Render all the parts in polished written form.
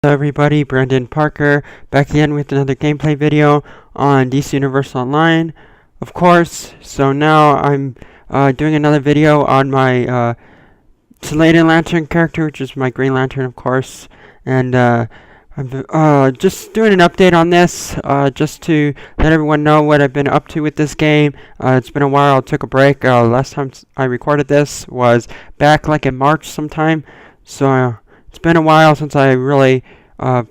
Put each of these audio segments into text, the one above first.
Hello everybody, Brandon Parker back again with another gameplay video on DC Universe Online, of course. So now I'm doing another video on my Celadon Lantern character, which is my Green Lantern, of course. And I'm just doing an update on this, just to let everyone know what I've been up to with this game. It's been a while. I took a break. Last time I recorded this was back like in March sometime. So it's been a while since I really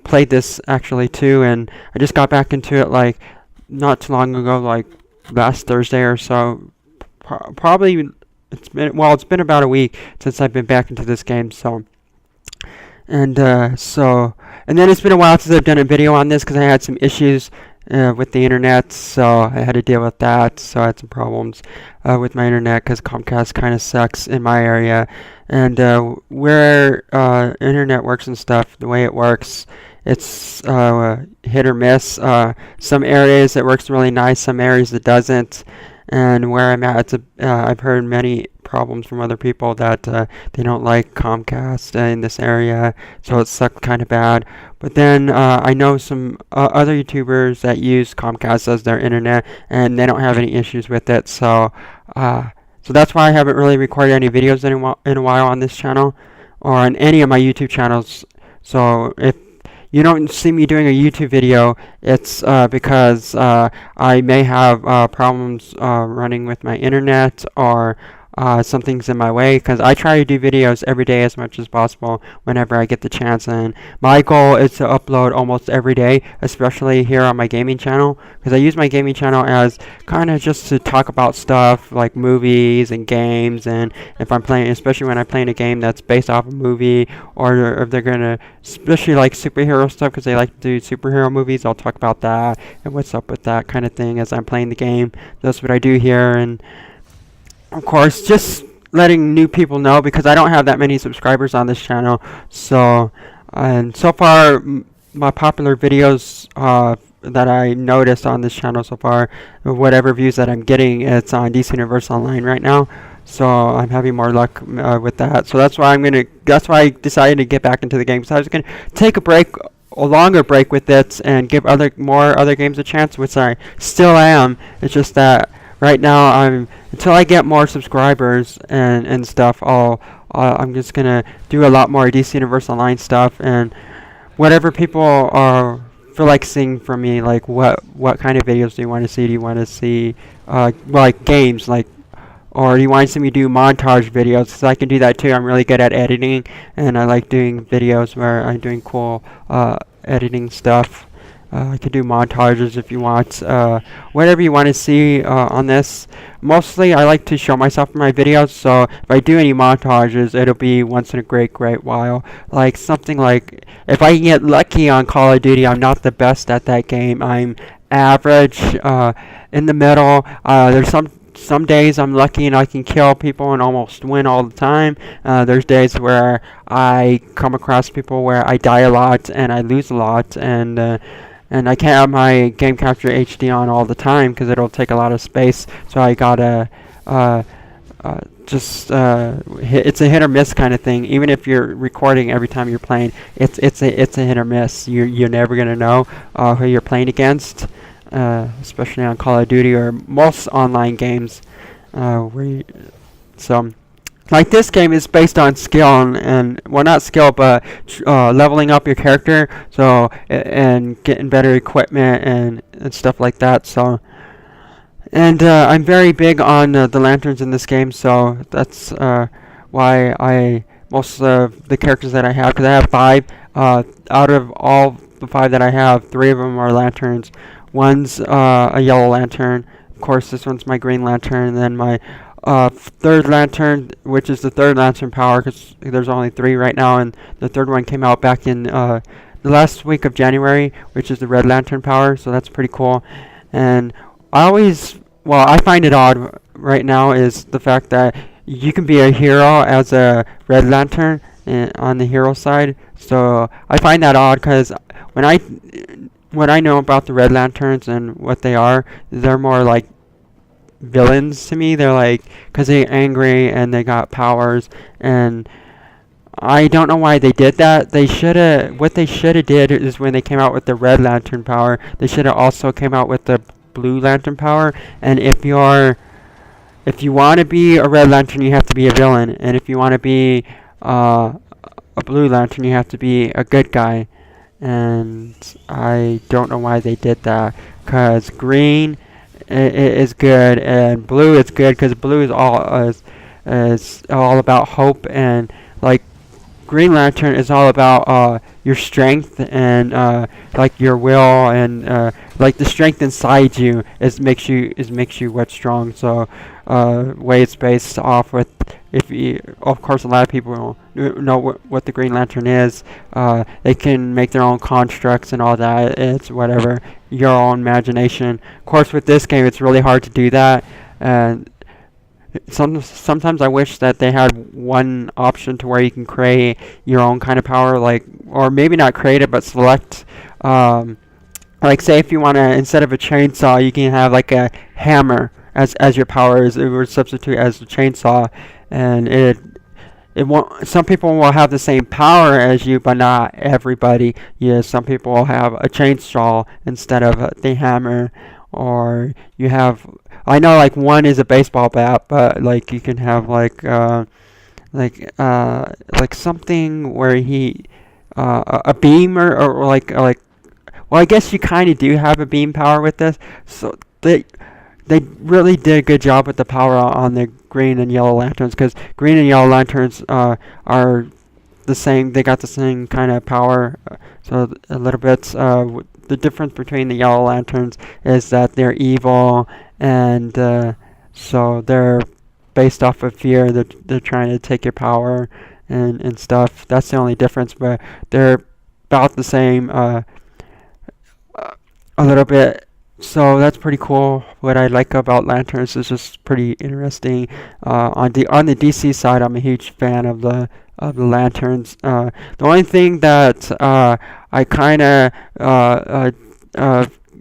played this actually too, and I just got back into it like not too long ago, like last Thursday or so. Probably it's been about a week since I've been back into this game. So and then it's been a while since I've done a video on this because I had some issues with the internet, so I had to deal with that. So I had some problems with my internet because Comcast kind of sucks in my area. And where internet works and stuff, the way it works, it's hit or miss. Some areas it works really nice, some areas it doesn't. And where I'm at, I've heard many problems from other people that they don't like Comcast in this area, so it sucked kind of bad. But then I know some other YouTubers that use Comcast as their internet, and they don't have any issues with it. So that's why I haven't really recorded any videos in a while on this channel, or on any of my YouTube channels. So if you don't see me doing a YouTube video, it's because I may have problems running with my internet, or something's in my way, because I try to do videos every day as much as possible whenever I get the chance. And my goal is to upload almost every day, especially here on my gaming channel, because I use my gaming channel as kind of just to talk about stuff like movies and games. And if I'm playing, especially when I'm playing a game that's based off a movie, or if they're gonna, especially like superhero stuff, because they like to do superhero movies, I'll talk about that and what's up with that kind of thing as I'm playing the game. That's what I do here. And of course, just letting new people know, because I don't have that many subscribers on this channel. So, and so far, my popular videos that I noticed on this channel so far, whatever views that I'm getting, it's on DC Universe Online right now. So I'm having more luck with that. So that's why I decided to get back into the game. So I was gonna take a longer break with it, and give more other games a chance, which I still am. It's just that right now, until I get more subscribers and stuff, I'm just gonna do a lot more DC Universe Online stuff, and whatever people feel like seeing from me, like what kind of videos do you want to see? Do you want to see like games, like, or do you want to see me do montage videos? Because I can do that too. I'm really good at editing, and I like doing videos where I'm doing cool editing stuff. I could do montages if you want, whatever you want to see on this. Mostly I like to show myself in my videos, so if I do any montages, it'll be once in a great while. Like something like, if I get lucky on Call of Duty, I'm not the best at that game. I'm average, in the middle. There's some days I'm lucky and I can kill people and almost win all the time. There's days where I come across people where I die a lot and I lose a lot, and I can't have my Game Capture HD on all the time because it'll take a lot of space. So I gotta it's a hit or miss kind of thing. Even if you're recording every time you're playing, it's a hit or miss. You're never gonna know who you're playing against, especially on Call of Duty or most online games. Like this game is based on skill and well, not skill, but leveling up your character, so and getting better equipment and stuff like that. So, and I'm very big on the lanterns in this game, so that's why most of the characters that I have, because I have 5 out of all the 5 that I have, 3 of them are lanterns. One's a yellow lantern. Of course, this one's my green lantern, and then my third lantern, which is the third lantern power, because there's only 3 right now, and the third one came out back in the last week of January, which is the red lantern power. So that's pretty cool. And I find it odd right now is the fact that you can be a hero as a red lantern on the hero side. So I find that odd, because what I know about the red lanterns and what they are, they're more like villains to me. They're like, because they're angry and they got powers, and I don't know why they did that. What they should have did is when they came out with the Red Lantern power, they should have also came out with the Blue Lantern power. And if you want to be a Red Lantern, you have to be a villain, and if you want to be a Blue Lantern, you have to be a good guy. And I don't know why they did that, because green is good and blue is good, because blue is all about hope, and like Green Lantern is all about your strength and like your will, and like the strength inside you makes you what's strong. So way it's based off with, if you, of course a lot of people know what the Green Lantern is. They can make their own constructs and all that. It's whatever, your own imagination. Of course with this game it's really hard to do that, and sometimes I wish that they had one option to where you can create your own kind of power, like, or maybe not create it, but select. Like, say if you want to, instead of a chainsaw, you can have like a hammer as your power. It would substitute as a chainsaw, and it won't. Some people will have the same power as you, but not everybody. Yeah, some people will have a chainsaw instead of the hammer, or you have. I know, like, one is a baseball bat, but like you can have like something where a beam, or like. Well, I guess you kind of do have a beam power with this. So they really did a good job with the power on the Green and Yellow Lanterns, because Green and Yellow Lanterns are the same. They got the same kind of power. So a little bit. The difference between the Yellow Lanterns is that they're evil, and so they're based off of fear. They're trying to take your power and stuff. That's the only difference, but they're about the same a little bit. So that's pretty cool. What I like about Lanterns is just pretty interesting. On the DC side, I'm a huge fan of the Lanterns. The only thing that I kind of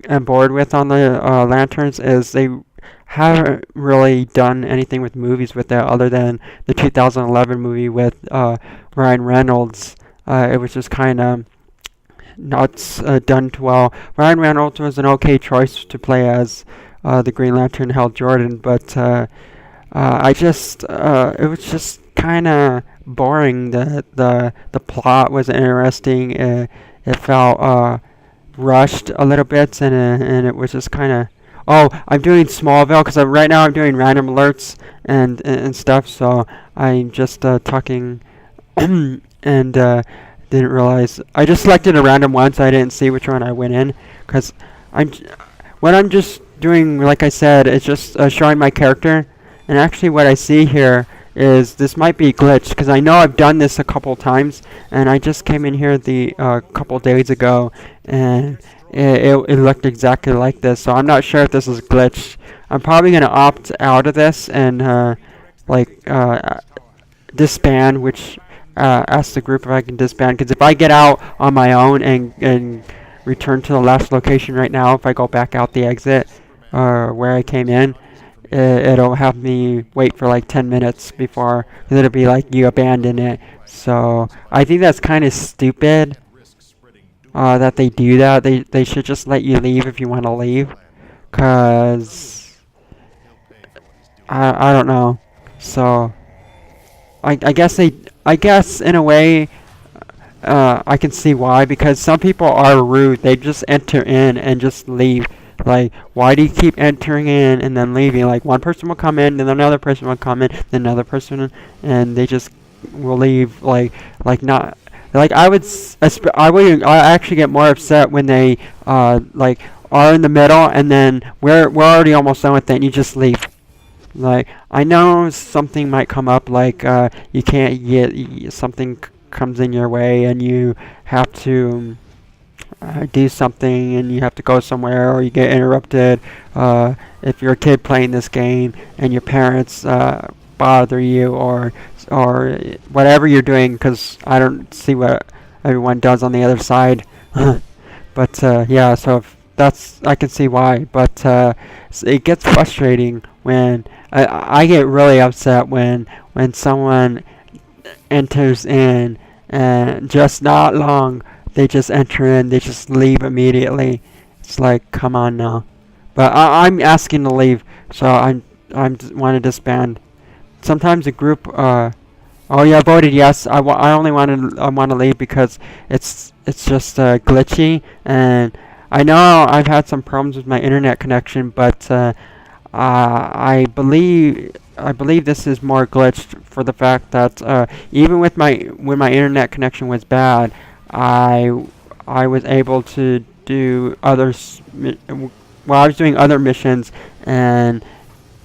am bored with on the Lanterns is they haven't really done anything with movies with that, other than the 2011 movie with Ryan Reynolds. It was just kind of not done too well. Ryan Reynolds was an okay choice to play as the Green Lantern, Hal Jordan, but it was just kind of boring. The plot was interesting. It felt rushed a little bit, and it was just kind of. Oh, I'm doing Smallville because right now I'm doing random alerts and stuff. So I'm just talking and didn't realize I just selected a random one, so I didn't see which one I went in, because what I'm just doing, like I said, it's just showing my character. And actually what I see here is this might be glitched, because I know I've done this a couple times, and I just came in here the couple days ago, and it looked exactly like this. So I'm not sure if this is glitched. I'm probably going to opt out of this and disband, which ask the group if I can disband, because if I get out on my own and return to the last location right now, if I go back out the exit where I came in, it'll have me wait for like 10 minutes before, because it'll be like you abandon it. So I think that's kind of stupid that they do that. They should just let you leave if you want to leave, because I don't know. So I guess in a way I can see why, because some people are rude. They just enter in and just leave. Like, why do you keep entering in and then leaving? Like, one person will come in, then another person will come in, then another person, and they just will leave. Like not. Like, I actually get more upset when they like are in the middle, and then we're already almost done with it, and you just leave. Like, I know something might come up, like you can't get something comes in your way, and you have to do something, and you have to go somewhere, or you get interrupted. If you're a kid playing this game and your parents bother you, or whatever you're doing, because I don't see what everyone does on the other side. But yeah, so I can see why. But it gets frustrating when I get really upset when someone enters in, and just not long, they just enter in, they just leave immediately. It's like, come on now. But I'm asking to leave, so I want to disband. Sometimes a group, oh yeah, I voted yes. I only want to leave because it's just glitchy, and I know I've had some problems with my internet connection, but I believe this is more glitched for the fact that even with when my internet connection was bad, I was able to do while I was doing other missions, and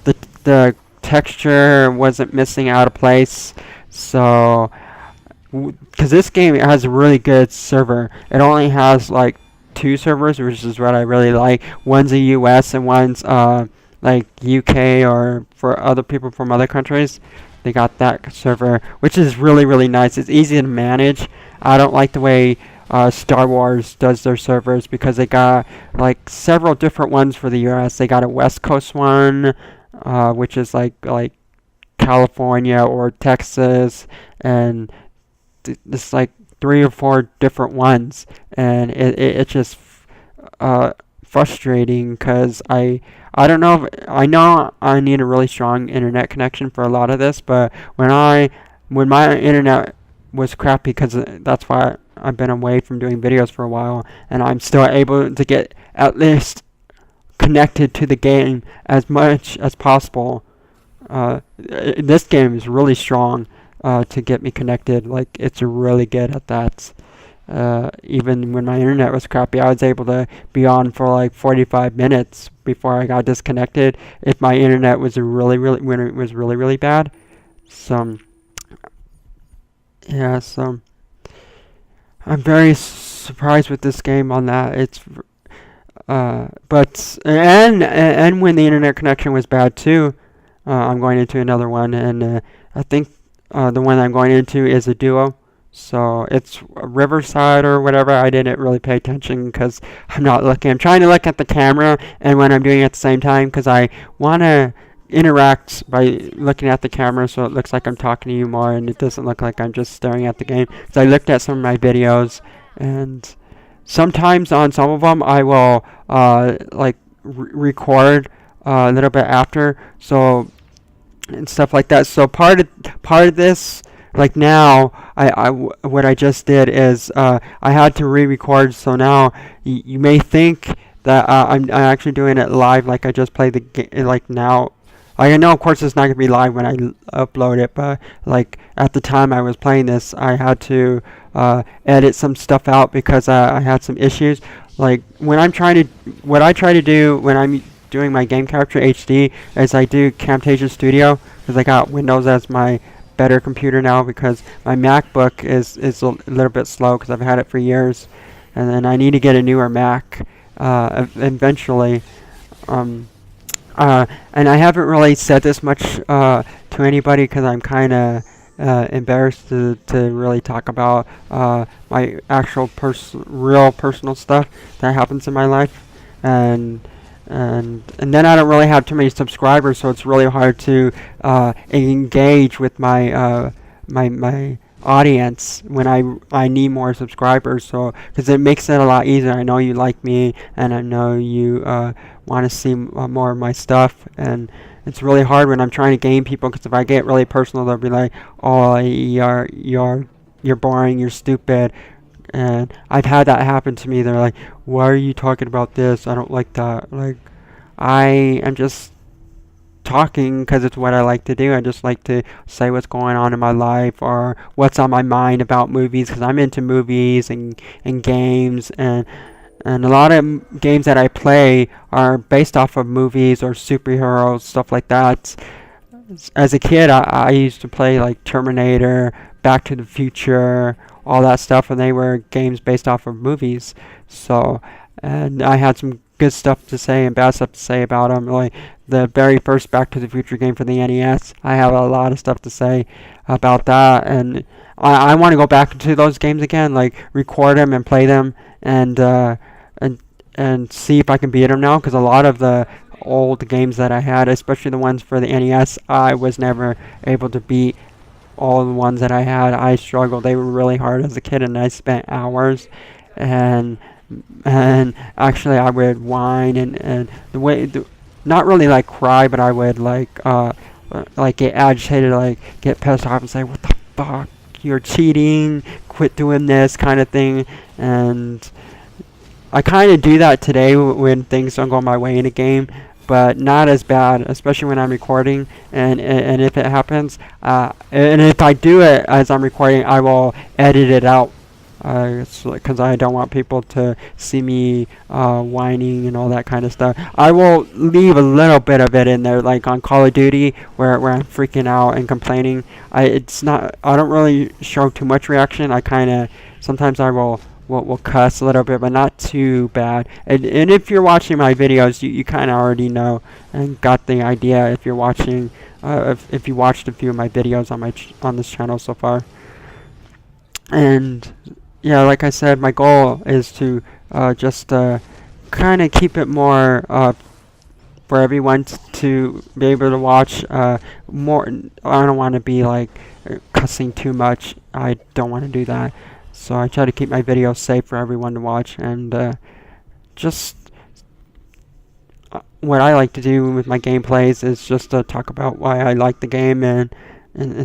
the texture wasn't missing out of place. So, because this game has a really good server, it only has like 2 servers, which is what I really like. One's a US and one's like UK, or for other people from other countries. They got that server, which is really nice. It's easy to manage. I don't like the way Star Wars does their servers, because they got like several different ones for the US. They got a West Coast one, which is like California or Texas, and it's like 3 or 4 different ones, and it's just frustrating, because I don't know I know I need a really strong internet connection for a lot of this, but when my internet was crappy, because that's why I've been away from doing videos for a while, and I'm still able to get at least connected to the game as much as possible. This game is really strong to get me connected. Like, it's really good at that. Even when my internet was crappy, I was able to be on for like 45 minutes before I got disconnected if my internet was when it was really bad. So yeah, so I'm very surprised with this game on that. It's but when the internet connection was bad too, I'm going into another one, and I think the one I'm going into is a duo. So it's Riverside or whatever. I didn't really pay attention because I'm not looking. I'm trying to look at the camera, and when I'm doing it at the same time, because I want to interact by looking at the camera, so it looks like I'm talking to you more, and it doesn't look like I'm just staring at the game. So I looked at some of my videos, and sometimes on some of them I will record a little bit after, so and stuff like that. So part of this, like now, what I just did is I had to re-record. So now you may think that I'm actually doing it live, like I just played the game. Like now, I know of course it's not gonna be live when I upload it, but like at the time I was playing this, I had to edit some stuff out because I had some issues. Like what I try to do when I'm doing my game capture HD is I do Camtasia Studio, because I got Windows as my better computer now, because my MacBook is a little bit slow because I've had it for years, and then I need to get a newer Mac eventually. And I haven't really said this much to anybody because I'm kind of embarrassed to really talk about my actual real personal stuff that happens in my life, and then I don't really have too many subscribers, so it's really hard to engage with my my audience when I need more subscribers. So because it makes it a lot easier. I know you like me, and I know you want to see more of my stuff, and it's really hard when I'm trying to gain people, because if I get really personal, they'll be like, "Oh, you're boring, you're stupid." And I've had that happen to me. They're like, "Why are you talking about this? I don't like that." Like, I am just talking because it's what I like to do. I just like to say what's going on in my life or what's on my mind about movies, because I'm into movies and games, and a lot of games that I play are based off of movies or superheroes, stuff like that. As a kid, I used to play like Terminator, Back to the Future, all that stuff, and they were games based off of movies. So, and I had some good stuff to say and bad stuff to say about them. Like the very first Back to the Future game for the NES, I have a lot of stuff to say about that, and I want to go back to those games again, like record them and play them, and see if I can beat them now, because a lot of the old games that I had, especially the ones for the NES, I was never able to beat all the ones that I had, I struggled. They were really hard as a kid, and I spent hours, and actually I would whine and not really like cry, but I would like get agitated, like get pissed off and say, "What the fuck? You're cheating. Quit doing this," kind of thing. And I kind of do that today when things don't go my way in a game, but not as bad, especially when I'm recording. And if it happens, and if I do it as I'm recording, I will edit it out. Because I don't want people to see me whining and all that kind of stuff. I will leave a little bit of it in there, like on Call of Duty, where I'm freaking out and complaining. I don't really show too much reaction. I kind of sometimes I will cuss a little bit, but not too bad. And if you're watching my videos, you kind of already know and got the idea. If you're watching, if you watched a few of my videos on this channel so far, and yeah, like I said, my goal is to just kind of keep it more for everyone to be able to watch more. I don't want to be like cussing too much. I don't want to do that. So I try to keep my videos safe for everyone to watch, and just what I like to do with my gameplays is just to talk about why I like the game and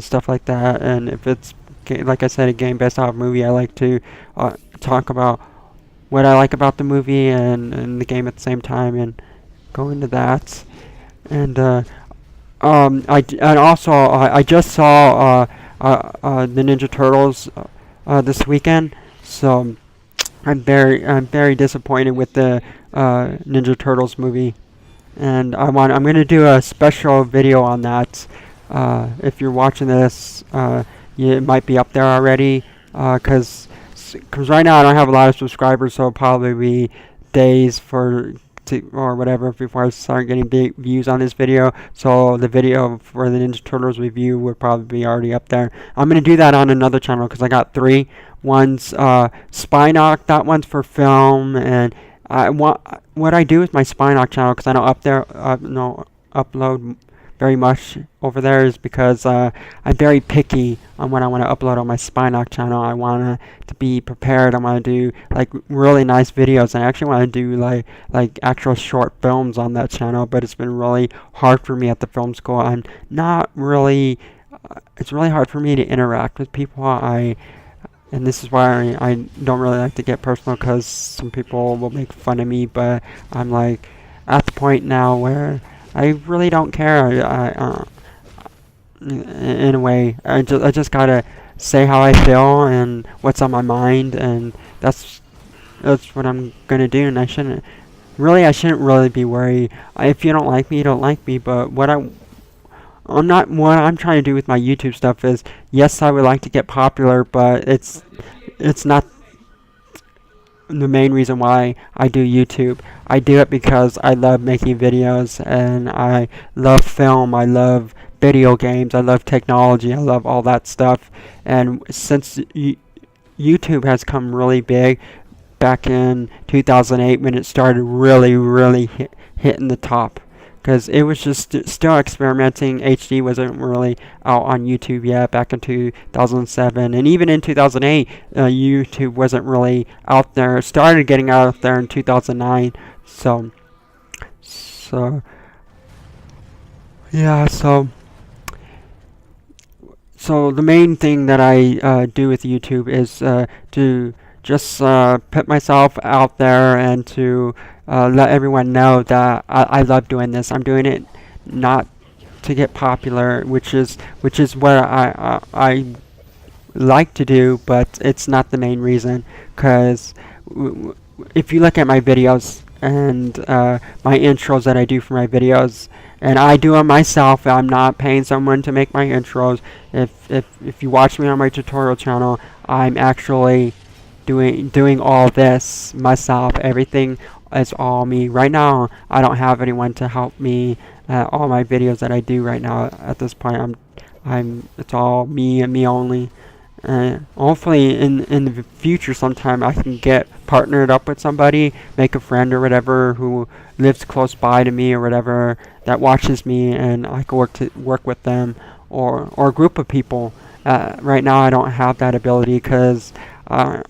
stuff like that. And if it's like I said, a game based off a movie, I like to talk about what I like about the movie and the game at the same time, and go into that. And I just saw the Ninja Turtles this weekend, so I'm very disappointed with the Ninja Turtles movie, and I'm gonna do a special video on that. If you're watching this, it might be up there already, because right now I don't have a lot of subscribers, so it'll probably be days or whatever before I start getting big views on this video. So the video for the Ninja Turtles review would probably be already up there. I'm going to do that on another channel because I got 3. One's Spinock, that one's for film, and what I do with my Spinock channel, because I don't upload very much over there, is because I'm very picky on what I want to upload on my Spinock channel. I want to be prepared. I want to do like really nice videos, and I actually want to do like actual short films on that channel, but it's been really hard for me at the film school. I'm not really it's really hard for me to interact with people. And this is why I don't really like to get personal, because some people will make fun of me, but I'm like at the point now where I really don't care. In a way, I just gotta say how I feel and what's on my mind, and that's what I'm gonna do. And I shouldn't really be worried. If you don't like me, you don't like me. But what I'm trying to do with my YouTube stuff is, yes, I would like to get popular, but it's not the main reason why I do YouTube. I do it because I love making videos, and I love film, I love video games, I love technology, I love all that stuff. And since YouTube has come really big back in 2008 when it started really hitting the top, because it was just still experimenting. HD wasn't really out on YouTube yet back in 2007, and even in 2008, YouTube wasn't really out there. It started getting out there in 2009. So yeah. So the main thing that I do with YouTube is to just put myself out there and to let everyone know that I love doing this. I'm doing it not to get popular, which is what I like to do, but it's not the main reason. Because if you look at my videos and my intros that I do for my videos, and I do them myself, I'm not paying someone to make my intros. If you watch me on my tutorial channel, I'm actually doing all this myself. Everything is all me. Right now, I don't have anyone to help me at all my videos that I do right now. At this point, it's all me and me only. Hopefully in the future sometime I can get partnered up with somebody, make a friend or whatever who lives close by to me or whatever, that watches me, and I can work with them, or a group of people, Right now I don't have that ability because I'm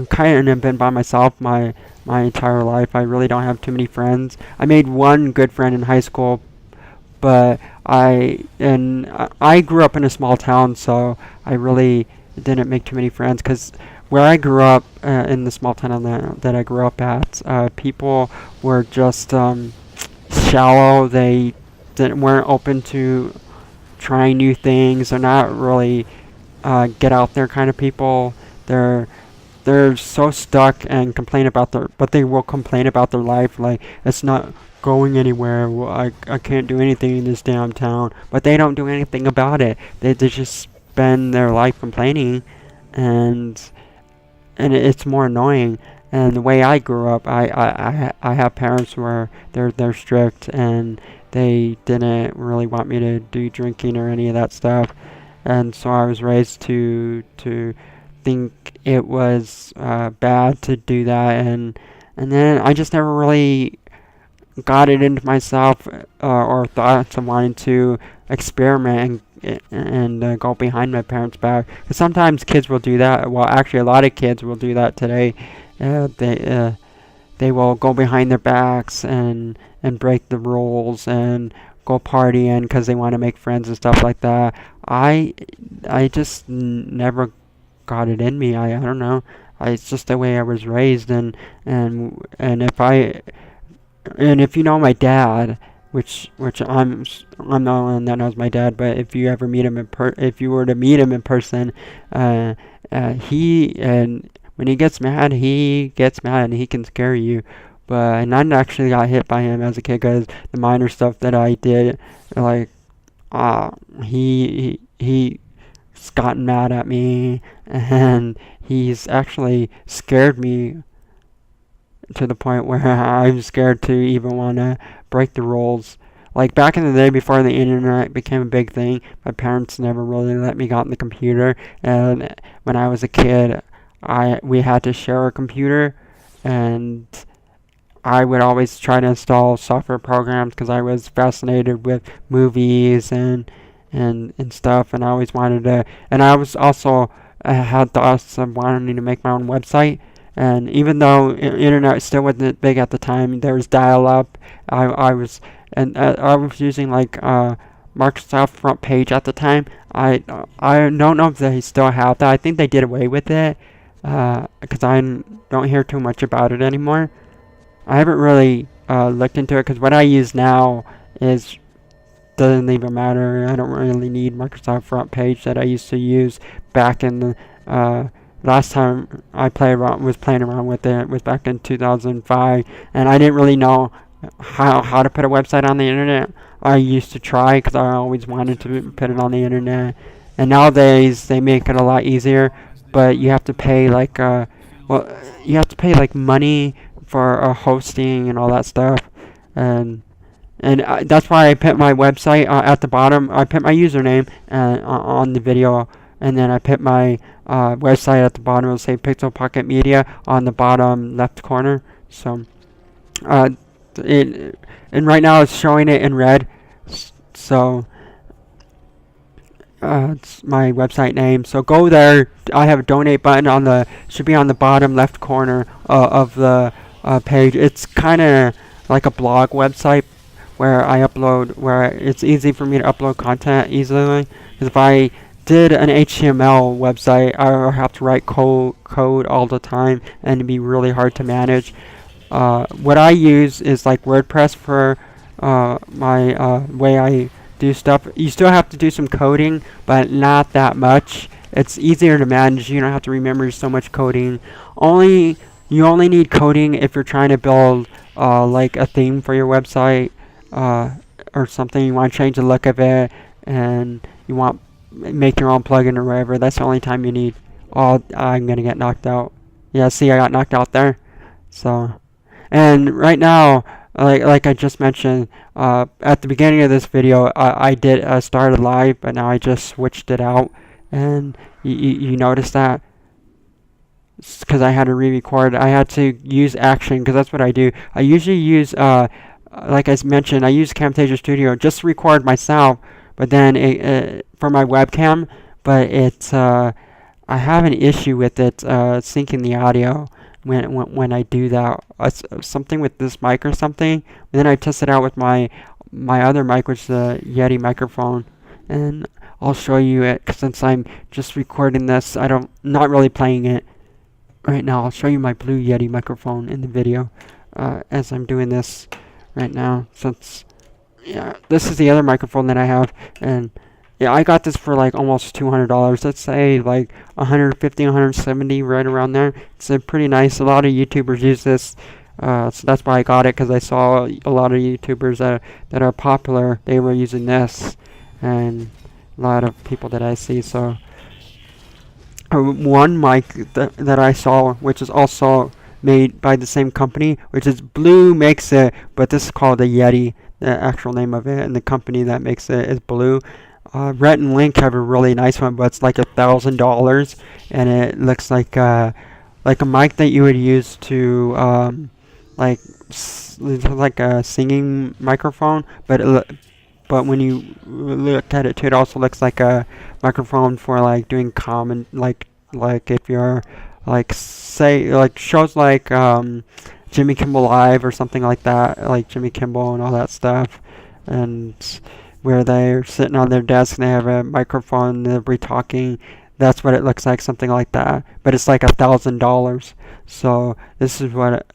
kind of been by myself my entire life. I really don't have too many friends. I made one good friend in high school, but I grew up in a small town, so I really didn't make too many friends because where I grew up in the small town that I grew up at, people were just shallow. They weren't open to trying new things. They're not really get out there kind of people. They're so stuck and but they will complain about their life, like it's not going anywhere. Well, I can't do anything in this damn town, but they don't do anything about it. They just spend their life complaining, and it's more annoying. And the way I grew up, I have parents where they're strict, and they didn't really want me to do drinking or any of that stuff, and so I was raised to think it was bad to do that, and then I just never really got it into myself or thoughts of wanting to experiment and go behind my parents' back. 'Cause sometimes kids will do that. Well, actually, a lot of kids will do that today. They will go behind their backs and break the rules and go partying because they want to make friends and stuff like that. I just never got it in me. I don't know. It's just the way I was raised, and if you know my dad, which I'm the only one that knows my dad, but if you ever meet him if you were to meet him in person, when he gets mad and he can scare you. And I actually got hit by him as a kid because the minor stuff that I did, like, he's gotten mad at me, and he's actually scared me to the point where I'm scared to even want to break the rules. Like back in the day before the internet became a big thing, my parents never really let me get on the computer, and when I was a kid, we had to share a computer, and I would always try to install software programs because I was fascinated with movies and stuff, and I always wanted to, and I was also had thoughts of wanting to make my own website. And even though internet still wasn't big at the time, there was dial-up. I was using like Microsoft Front Page at the time. I don't know if they still have that. I think they did away with it because I don't hear too much about it anymore. I haven't really looked into it because what I use now doesn't even matter. I don't really need Microsoft Front Page that I used to use back in the last time I was playing around with it was back in 2005, and I didn't really know how to put a website on the internet. I used to try because I always wanted to put it on the internet, and nowadays they make it a lot easier, but you have to pay money for hosting and all that stuff, and that's why I put my website at the bottom. I put my username on the video, and then I put my website at the bottom. It'll say Pixel Pocket Media on the bottom left corner. So, and right now it's showing it in red. So, it's my website name. So go there. I have a donate button should be on the bottom left corner of the page. It's kind of like a blog website where it's easy for me to upload content easily. Because if I did an HTML website, I would have to write code all the time, and it'd be really hard to manage. What I use is like WordPress for my way I do stuff. You still have to do some coding, but not that much. It's easier to manage. You don't have to remember so much coding. You only need coding if you're trying to build like a theme for your website or something. You want to change the look of it, and you want make your own plugin or whatever. That's the only time you need. Oh, I'm gonna get knocked out. Yeah, see, I got knocked out there. So, and right now, like I just mentioned, at the beginning of this video, I did start a live, but now I just switched it out, and you notice that because I had to re-record. I had to use Action because that's what I do. I usually use like I mentioned, I use Camtasia Studio just to record myself, but then for my webcam. but I have an issue with it syncing the audio when I do that. Something with this mic or something. And then I test it out with my other mic, which is the Yeti microphone, and I'll show you it since I'm just recording this. Not really playing it right now. I'll show you my Blue Yeti microphone in the video as I'm doing this right now. Since yeah, this is the other microphone that I have, and yeah, I got this for like almost $200. Let's say like 150, 170, right around there. It's pretty nice. A lot of YouTubers use this, so that's why I got it, because I saw a lot of YouTubers that are popular. They were using this, and a lot of people that I see. So one mic that I saw, which is also made by the same company, which is Blue makes it, but this is called the Yeti, the actual name of it, and the company that makes it is Blue. Rhett and Link have a really nice one, but it's like $1,000, and it looks like a mic that you would use to like a singing microphone, but when you look at it too, it also looks like a microphone for like doing common, like if you're like say like shows like Jimmy Kimmel Live or something like that, like Jimmy Kimmel and all that stuff, and where they're sitting on their desk and they have a microphone, they'll be talking. That's what it looks like, something like that. But it's like $1,000. So this is what,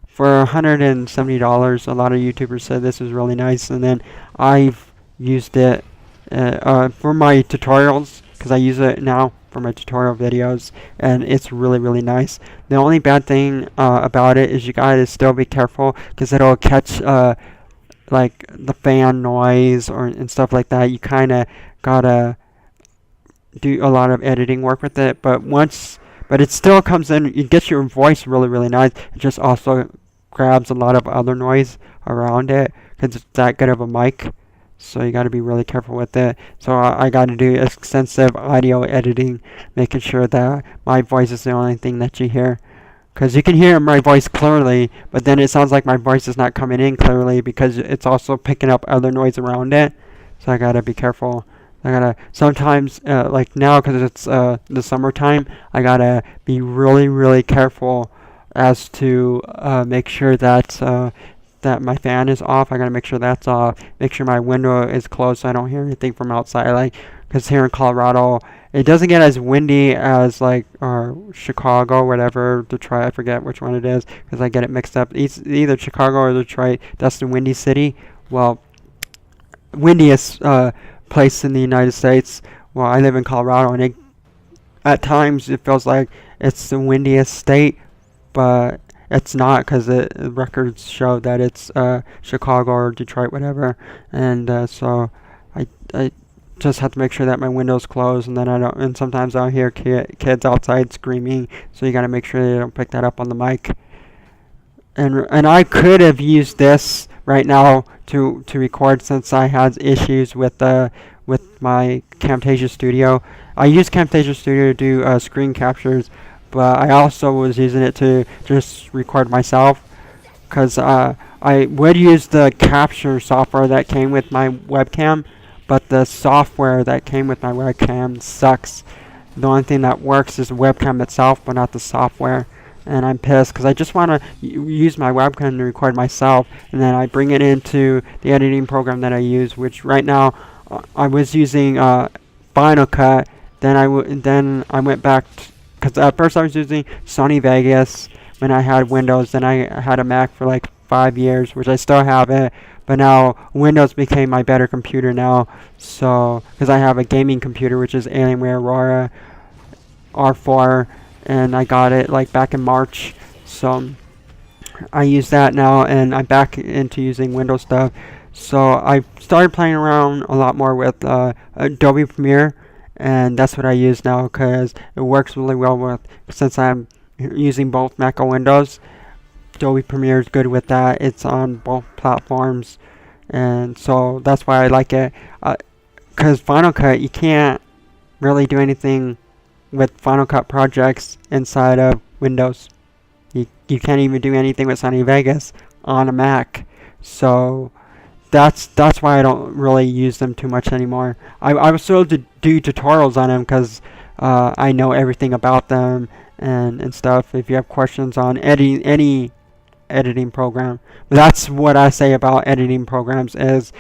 for $170, a lot of YouTubers said this is really nice. And then I've used it for my tutorials, because I use it now for my tutorial videos, and it's really, really nice. The only bad thing about it is you gotta still be careful, because it'll catch like the fan noise and stuff like that. You kind of gotta do a lot of editing work with it, but it still comes in. It gets your voice really, really nice. It just also grabs a lot of other noise around it, because it's that good of a mic. So you got to be really careful with it. So I got to do extensive audio editing, making sure that my voice is the only thing that you hear. Because you can hear my voice clearly, but then it sounds like my voice is not coming in clearly, because it's also picking up other noise around it. So I gotta be careful. I gotta sometimes, like now, because it's the summertime, I gotta be really, really careful as to make sure that my fan is off. I gotta make sure that's off. Make sure my window is closed so I don't hear anything from outside. Like, because here in Colorado, it doesn't get as windy as like Chicago, whatever, Detroit. I forget which one it is, because I get it mixed up. Either Chicago or Detroit. That's the windy city. Well, windiest place in the United States. Well, I live in Colorado, and at times it feels like it's the windiest state, but it's not, because the records show that it's Chicago or Detroit, whatever. And so I just have to make sure that my window's closed, and then and sometimes I'll hear kids outside screaming, so you got to make sure they don't pick that up on the mic. And I could have used this right now to record, since I had issues with my Camtasia Studio. I use Camtasia Studio to do screen captures, but I also was using it to just record myself, because I would use the capture software that came with my webcam, but the software that came with my webcam sucks. The only thing that works is the webcam itself, but not the software. And I'm pissed, because I just want to use my webcam to record myself, and then I bring it into the editing program that I use, which right now I was using Final Cut. Then I went back, because at first I was using Sony Vegas when I had Windows. Then I had a Mac for like 5 years, which I still have it. But now Windows became my better computer now, so because I have a gaming computer, which is Alienware Aurora R4, and I got it like back in March. So I use that now, and I'm back into using Windows stuff. So I started playing around a lot more with Adobe Premiere, and that's what I use now, because it works really well with, since I'm using both Mac and Windows. Adobe Premiere is good with that. It's on both platforms, and so that's why I like it. Because Final Cut, you can't really do anything with Final Cut projects inside of Windows. You can't even do anything with Sony Vegas on a Mac. So that's why I don't really use them too much anymore. I will still do tutorials on them because I know everything about them and stuff. If you have questions on any editing program, but that's what I say about editing programs is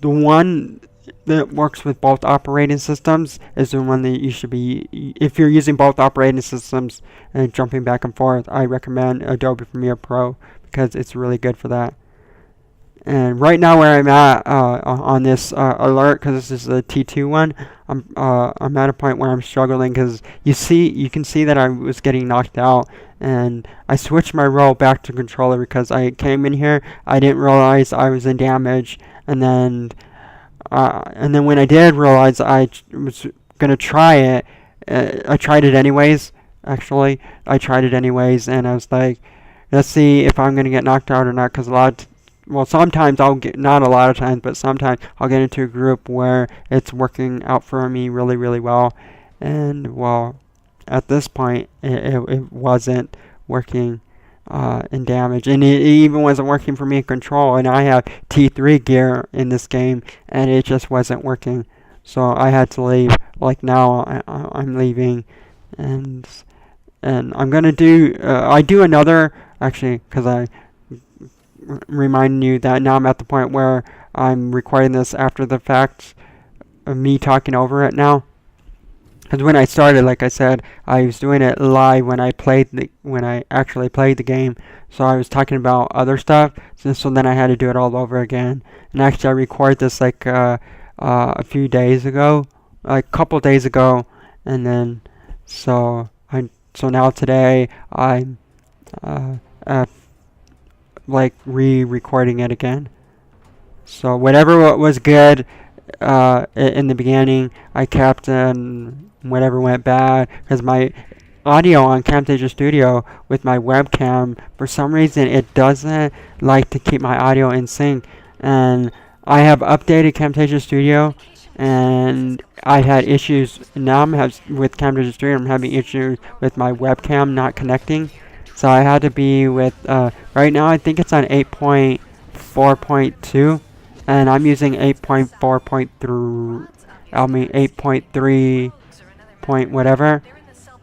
the one that works with both operating systems is the one that you should be. If you're using both operating systems and jumping back and forth, I recommend Adobe Premiere Pro because it's really good for that. And right now where I'm at on this alert, because this is the T2 one, I'm at a point where I'm struggling because you can see that I was getting knocked out, and I switched my role back to controller because I came in here, I didn't realize I was in damage, and then when I did realize I was gonna try it, I tried it anyways. Actually, I tried it anyways, and I was like, let's see if I'm gonna get knocked out or not, because sometimes I'll get, not a lot of times, but sometimes I'll get into a group where it's working out for me really, really well. And, well, at this point, it wasn't working in damage. And it even wasn't working for me in control. And I have T3 gear in this game, and it just wasn't working. So I had to leave. Like now, I'm leaving. And I'm going to do, I do another, actually, because I reminding you that now I'm at the point where I'm recording this after the fact of me talking over it now. Because when I started, like I said, I was doing it live when I actually played the game. So I was talking about other stuff. So then I had to do it all over again. And actually, I recorded this like a few days ago, like a couple days ago, and then so now today I'm like re-recording it again. So whatever was good in the beginning, I kept, and whatever went bad, because my audio on Camtasia Studio with my webcam, for some reason it doesn't like to keep my audio in sync, and I have updated Camtasia Studio, and I had issues. Now with Camtasia Studio, I'm having issues with my webcam not connecting. So I had to be with, right now I think it's on 8.4.2, and I'm using 8.4.3, 8.3 point whatever,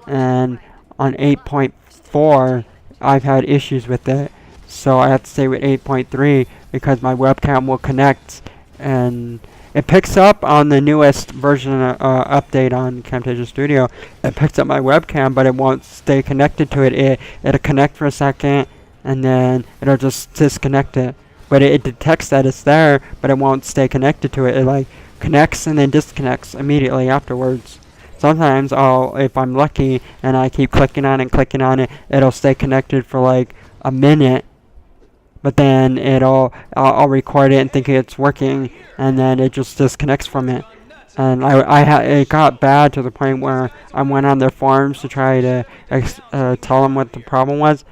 and on 8.4 I've had issues with it, so I have to stay with 8.3 because my webcam will connect, and it picks up on the newest version update on Camtasia Studio. It picks up my webcam, but it won't stay connected to it. It'll connect for a second, and then it'll just disconnect it. But it detects that it's there, but it won't stay connected to it. It like connects and then disconnects immediately afterwards. Sometimes if I'm lucky and I keep clicking on it, it'll stay connected for like a minute. But then I'll record it and think it's working, and then it just disconnects from it. And it got bad to the point where I went on their forums to try to tell them what the problem was.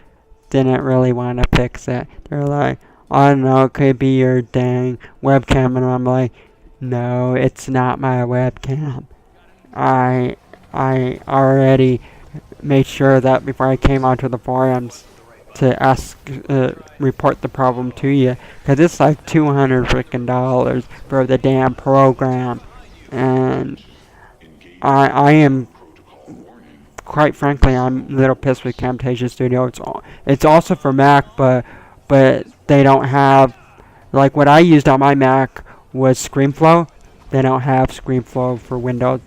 Didn't really want to fix it. They're like, I don't know, it could be your dang webcam. And I'm like, no, it's not my webcam. I already made sure that before I came onto the forums to report the problem to you, because it's like $200 freaking for the damn program, and I am, quite frankly, I'm a little pissed with Camtasia Studio. It's also for Mac, but they don't have, like what I used on my Mac was ScreenFlow. They don't have ScreenFlow for Windows,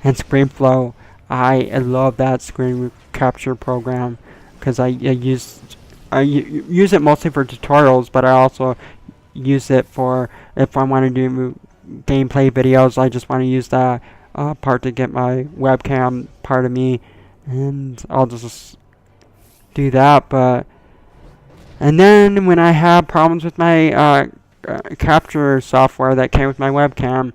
and ScreenFlow, I love that screen capture program, because I use it mostly for tutorials, but I also use it for if I want to do gameplay videos. I just want to use that part to get my webcam part of me, and I'll just do that. And then when I have problems with my capture software that came with my webcam,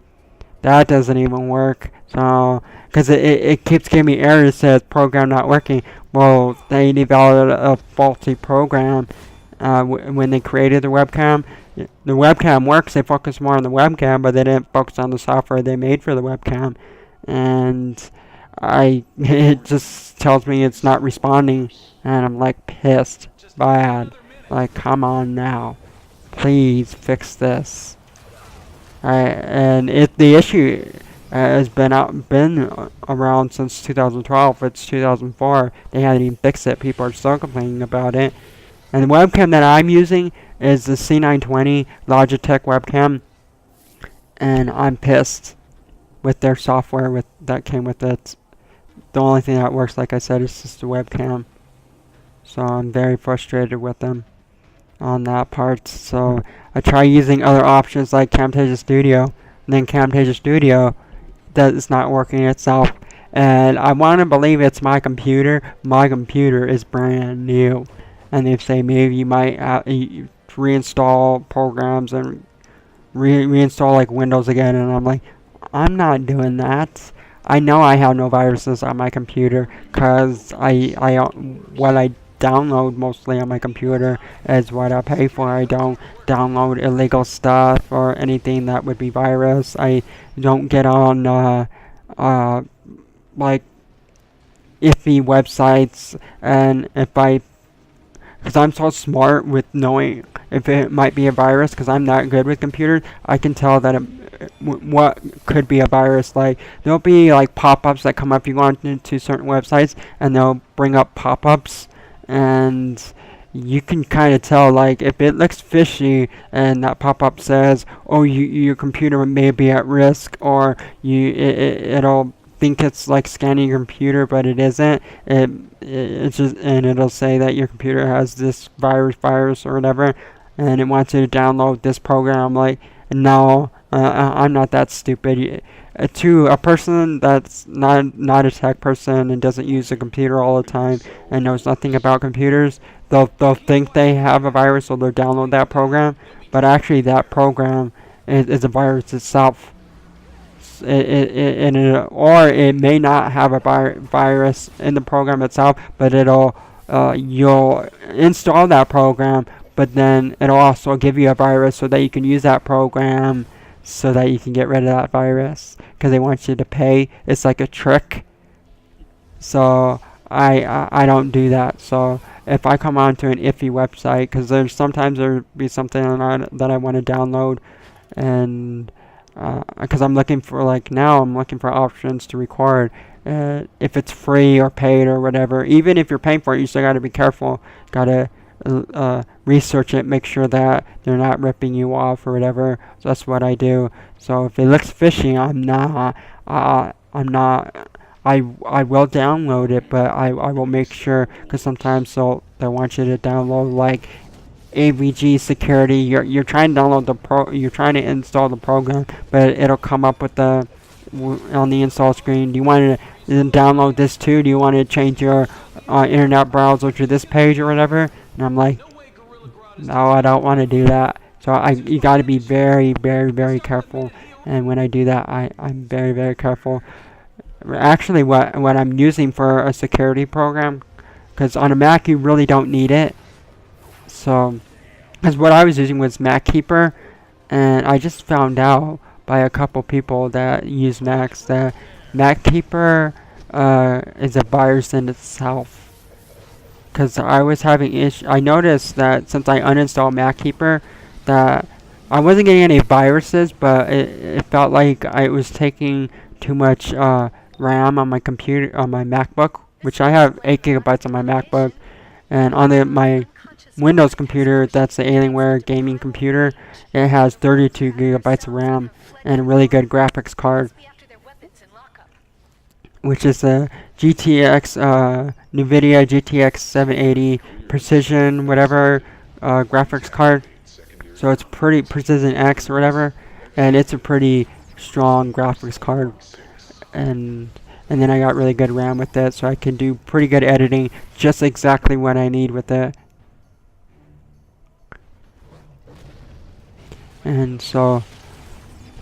that doesn't even work. So, because it keeps giving me errors, it says program not working. Well, they developed a faulty program when they created the webcam. The webcam works, they focus more on the webcam, but they didn't focus on the software they made for the webcam. And it just tells me it's not responding, and I'm like pissed, bad. Like, come on now. please fix this. And the issue has been around since 2012. It's 2004. They haven't even fixed it. People are still complaining about it. And the webcam that I'm using is the C920 Logitech webcam, and I'm pissed with their software that came with it. The only thing that works, like I said, is just the webcam. So I'm very frustrated with them on that part. So I try using other options like Camtasia Studio, and then Camtasia Studio is not working itself. And I want to believe it's my computer. My computer is brand new, and they say maybe you might reinstall programs and reinstall like Windows again. And I'm like, I'm not doing that. I know I have no viruses on my computer because what I download mostly on my computer is what I pay for. I don't download illegal stuff or anything that would be virus. I don't get on like iffy websites, and because I'm so smart with knowing if it might be a virus, because I'm that good with computers, I can tell that what could be a virus. Like, there'll be like pop-ups that come up if you go into certain websites, and they'll bring up pop-ups, and you can kind of tell, like, if it looks fishy and that pop-up says, oh, your computer may be at risk, or it'll think it's like scanning your computer, but it isn't. It's just, and it'll say that your computer has this virus or whatever, and it wants you to download this program. I'm like, no, I'm not that stupid. To a person that's not a tech person and doesn't use a computer all the time and knows nothing about computers, they'll think they have a virus, so they'll download that program, but actually that program is a virus itself. Or it may not have a virus in the program itself, but you'll install that program, but then it'll also give you a virus so that you can use that program so that you can get rid of that virus, because they want you to pay. It's like a trick. So I don't do that. So if I come onto an iffy website, because sometimes there'll be something that I want to download, and because I'm looking for, like, now I'm looking for options to record, if it's free or paid or whatever. Even if you're paying for it, you still got to be careful. Got to research it, make sure that they're not ripping you off or whatever. So that's what I do. So if it looks fishy, I will download it, but I will make sure, because sometimes they'll want you to download like AVG security. You're trying to download you're trying to install the program, but it'll come up with on the install screen, do you want to download this too? Do you want to change your internet browser to this page or whatever? And I'm like, no, I don't want to do that. So you got to be very, very, very careful. And when I do that, I'm very, very careful. Actually, what I'm using for a security program, because on a Mac you really don't need it. So, because what I was using was MacKeeper, and I just found out by a couple people that use Macs that MacKeeper is a virus in itself. Because I was having I noticed that since I uninstalled MacKeeper, that I wasn't getting any viruses, but it felt like I was taking too much RAM on my computer, on my MacBook, which I have 8 gigabytes on my MacBook, and on my Windows computer, that's the Alienware gaming computer, it has 32 gigabytes of RAM and a really good graphics card, which is a GTX NVIDIA GTX 780 Precision whatever graphics card. So it's pretty Precision X or whatever, and it's a pretty strong graphics card, and then I got really good RAM with it, so I can do pretty good editing, just exactly what I need with it. And so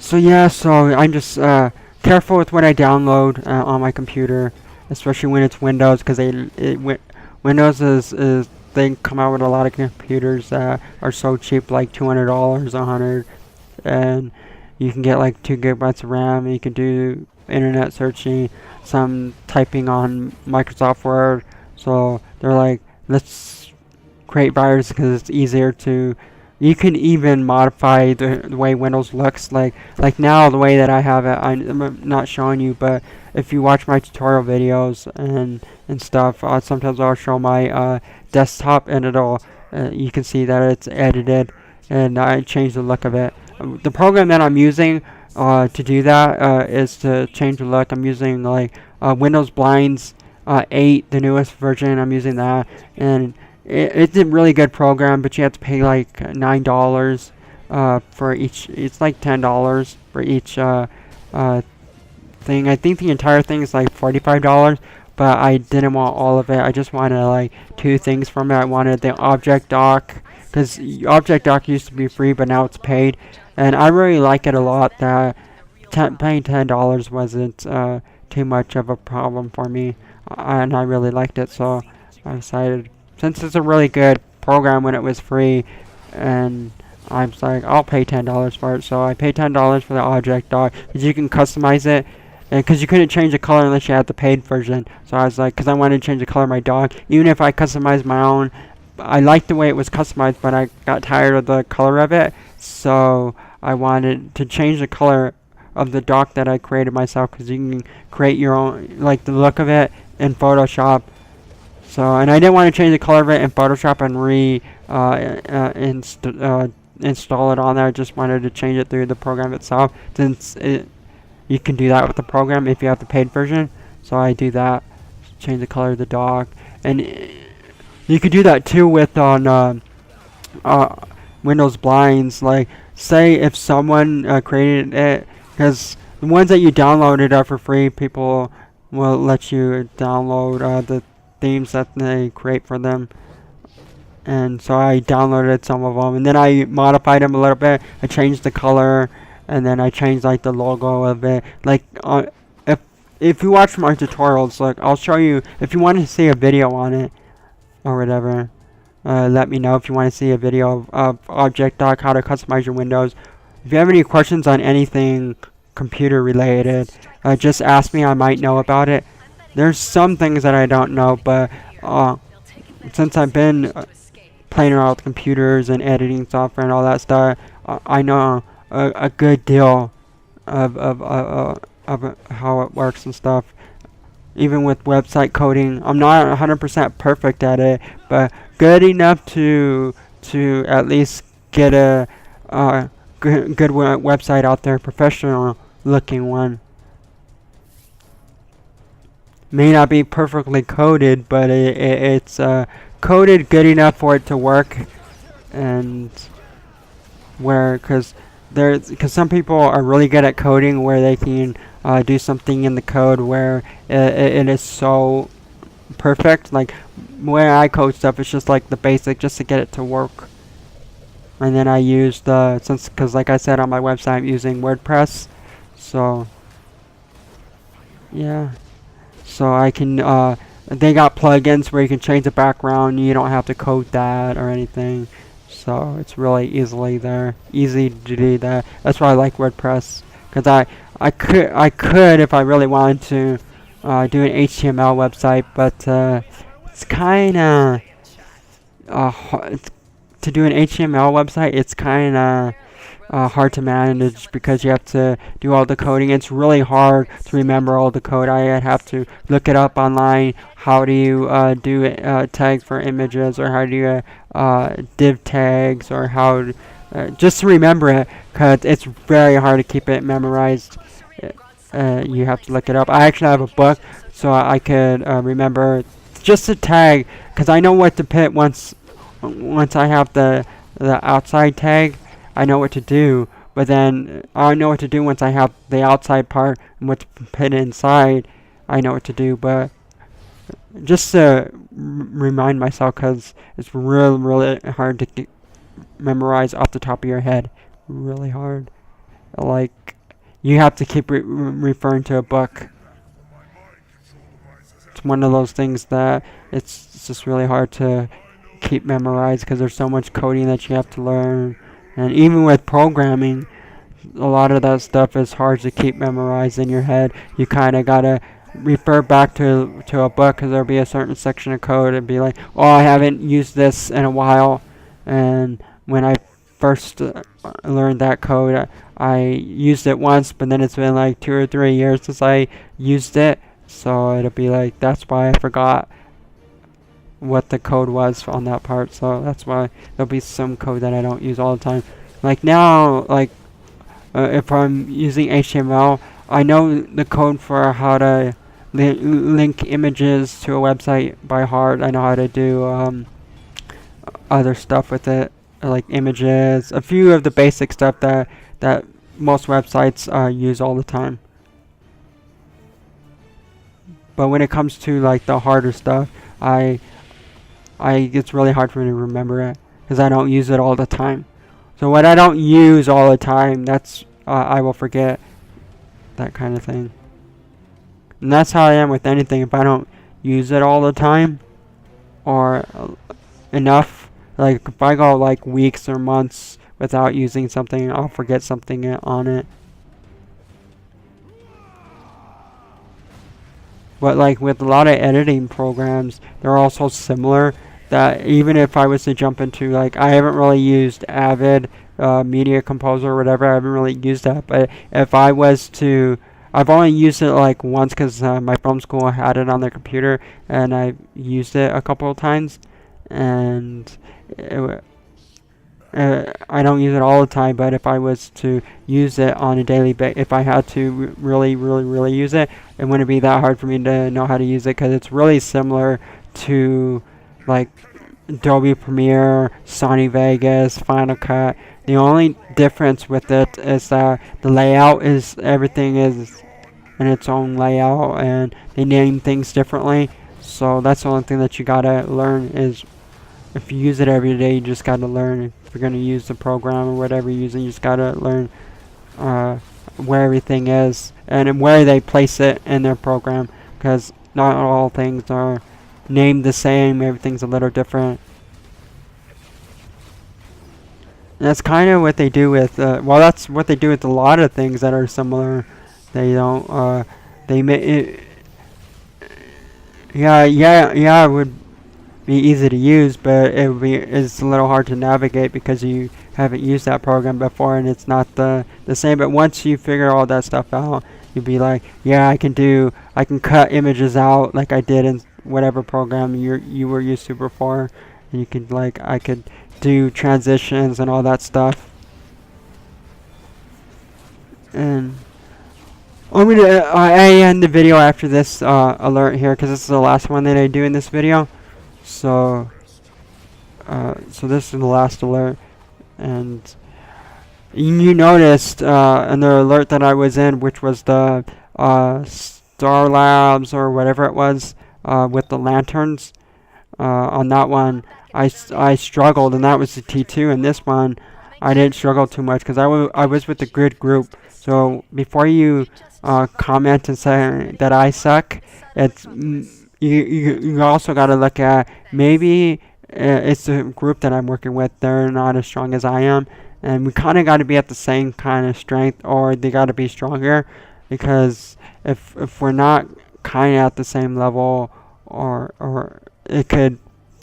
I'm just careful with what I download on my computer, especially when it's Windows, because Windows is they come out with a lot of computers that are so cheap, like $200, $100, and you can get like 2 gigabytes of RAM. And you can do internet searching, some typing on Microsoft Word. So they're like, let's create viruses because it's easier to You can even modify the way Windows looks. Like now, the way that I have it, I'm not showing you, but if you watch my tutorial videos and stuff, sometimes I'll show my desktop, and it'll you can see that it's edited, and I changed the look of it. The program that I'm using to do that is to change the look. I'm using like Windows Blinds 8, the newest version. I'm using that, and it's a really good program, but you have to pay like $9 for each. It's like $10 for each thing. I think the entire thing is like $45, but I didn't want all of it. I just wanted like 2 things from it. I wanted the Object Dock, because Object Dock used to be free, but now it's paid, and I really like it a lot. That paying $10 wasn't too much of a problem for me, and I really liked it, so I decided, since it's a really good program when it was free, and I'm like, I'll pay $10 for it. So I paid $10 for the Object Dock, because you can customize it, and because you couldn't change the color unless you had the paid version. So I was like, because I wanted to change the color of my dog, even if I customized my own. I liked the way it was customized, but I got tired of the color of it, so I wanted to change the color of the dock that I created myself, because you can create your own, like the look of it in Photoshop. So, and I didn't want to change the color of it in Photoshop and install it on there. I just wanted to change it through the program itself, since you can do that with the program if you have the paid version. So I do that, change the color of the dock, and you could do that too with on Windows Blinds. Like, say if someone created it, because the ones that you downloaded are for free. People will let you download the themes that they create for them, and so I downloaded some of them, and then I modified them a little bit. I changed the color, and then I changed like the logo of it. Like if you watch my tutorials, like I'll show you. If you want to see a video on it or whatever, let me know if you want to see a video of Object Dock, how to customize your windows. If you have any questions on anything computer related, just ask me. I might know about it. There's some things that I don't know, but since I've been playing around with computers and editing software and all that stuff, I know a good deal of how it works and stuff. Even with website coding, I'm not 100% perfect at it, but good enough to at least get a good website out there, professional looking one. May not be perfectly coded, but it's coded good enough for it to work, and because some people are really good at coding, where they can do something in the code where it is so perfect. Like when I code stuff, it's just like the basic, just to get it to work. And then I use because like I said on my website, I'm using WordPress, so yeah. So I can, they got plugins where you can change the background. You don't have to code that or anything. So it's really easy to do that. That's why I like WordPress, because I could if I really wanted to do an HTML website, but it's kind of to do an HTML website. It's kind of hard to manage, because you have to do all the coding. It's really hard to remember all the code. I have to look it up online. How do you do tags for images, or how do you div tags, or how just to remember it, because it's very hard to keep it memorized. You have to look it up. I actually have a book, so I could remember just a tag, because I know what to put once I have the outside tag. I know what to do, but then I know what to do once I have the outside part and what to put inside. I know what to do, but just to remind myself, because it's really hard to memorize off the top of your head. Really hard. Like, you have to keep referring to a book. It's one of those things that it's just really hard to keep memorized, because there's so much coding that you have to learn. And even with programming, a lot of that stuff is hard to keep memorized in your head. You kind of gotta refer back to a book, because there'll be a certain section of code and be like, oh, I haven't used this in a while, and when I first learned that code, I used it once, but then it's been like 2 or 3 years since I used it, so it'll be like, that's why I forgot what the code was on that part. So that's why there'll be some code that I don't use all the time. Like now, like if I'm using HTML, I know the code for how to link images to a website by heart. I know how to do other stuff with it, like images, a few of the basic stuff that most websites use all the time. But when it comes to like the harder stuff, it's really hard for me to remember it because I don't use it all the time. So what I don't use all the time, that's I will forget, that kind of thing. And that's how I am with anything. If I don't use it all the time or enough, like if I go like weeks or months without using something, I'll forget something on it. But like with a lot of editing programs, they're also similar, that even if I was to jump into, like, I haven't really used Avid Media Composer or whatever, I haven't really used that, but if I was to, I've only used it like once because my film school had it on their computer, and I used it a couple of times, and I don't use it all the time, but if I was to use it on a daily basis, if I had to really use it, it wouldn't be that hard for me to know how to use it, because it's really similar to like Adobe Premiere, Sony Vegas, Final Cut. The only difference with it is that the layout is, everything is in its own layout, and they name things differently. So that's the only thing that you gotta learn, is if you use it every day, you just gotta learn. If you're gonna use the program or whatever you're using, you just gotta learn where everything is and where they place it in their program, because not all things are named the same. Everything's a little different. And that's kind of what they do with well, that's what they do with a lot of things that are similar. They don't they make it, it would be easy to use, but it's a little hard to navigate because you haven't used that program before, and it's not the same. But once you figure all that stuff out, you'd be like, yeah, I can cut images out like I did in whatever program you were used to before, and you could, like, I could do transitions and all that stuff. And I end the video after this alert here, because this is the last one that I do in this video. So this is the last alert, and you noticed in the alert that I was in, which was the Star Labs or whatever it was, with the lanterns. On that one, I struggled, and that was the T2. And this one, I didn't struggle too much because I was with the grid group. So before you comment and say that I suck, it's you also got to look at, maybe it's the group that I'm working with, they're not as strong as I am, and we kind of got to be at the same kind of strength, or they got to be stronger, because if we're not kind of at the same level, or it could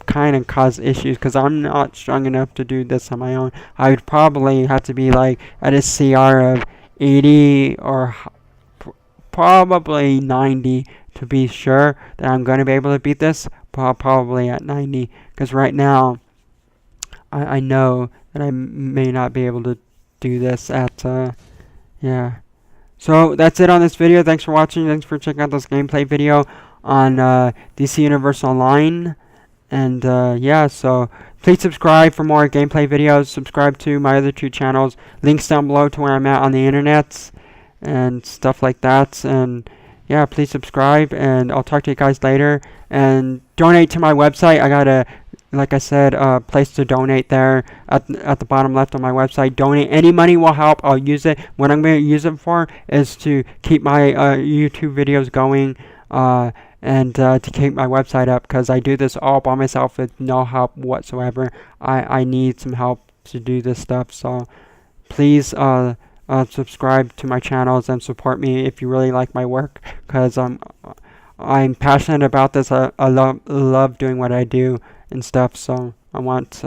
kind of cause issues, because I'm not strong enough to do this on my own. I would probably have to be like at a CR of 80 or probably 90 to be sure that I'm going to be able to beat this. Probably at 90, because right now I know that I may not be able to do this at yeah. So that's it on this video. Thanks for watching. Thanks for checking out this gameplay video on DC Universe Online. And yeah, so please subscribe for more gameplay videos. Subscribe to my other 2 channels. Links down below to where I'm at on the internet and stuff like that. And yeah, please subscribe, and I'll talk to you guys later. And donate to my website. I got a, like I said, place to donate there at the bottom left on my website. Donate. Any money will help. I'll use it. What I'm going to use it for is to keep my YouTube videos going, and to keep my website up, because I do this all by myself with no help whatsoever. I need some help to do this stuff. So please subscribe to my channels and support me if you really like my work, because I'm passionate about this. I love doing what I do and stuff, so I want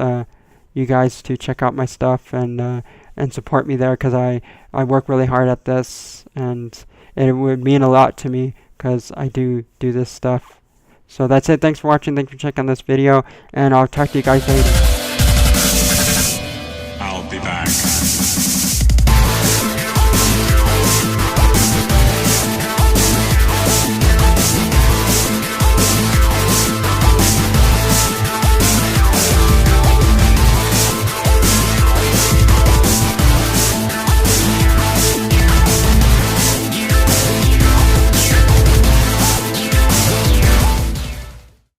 you guys to check out my stuff and support me there, because I work really hard at this, and it would mean a lot to me because I do this stuff. So that's it. Thanks for watching. Thanks for checking this video, and I'll talk to you guys later. I'll be back.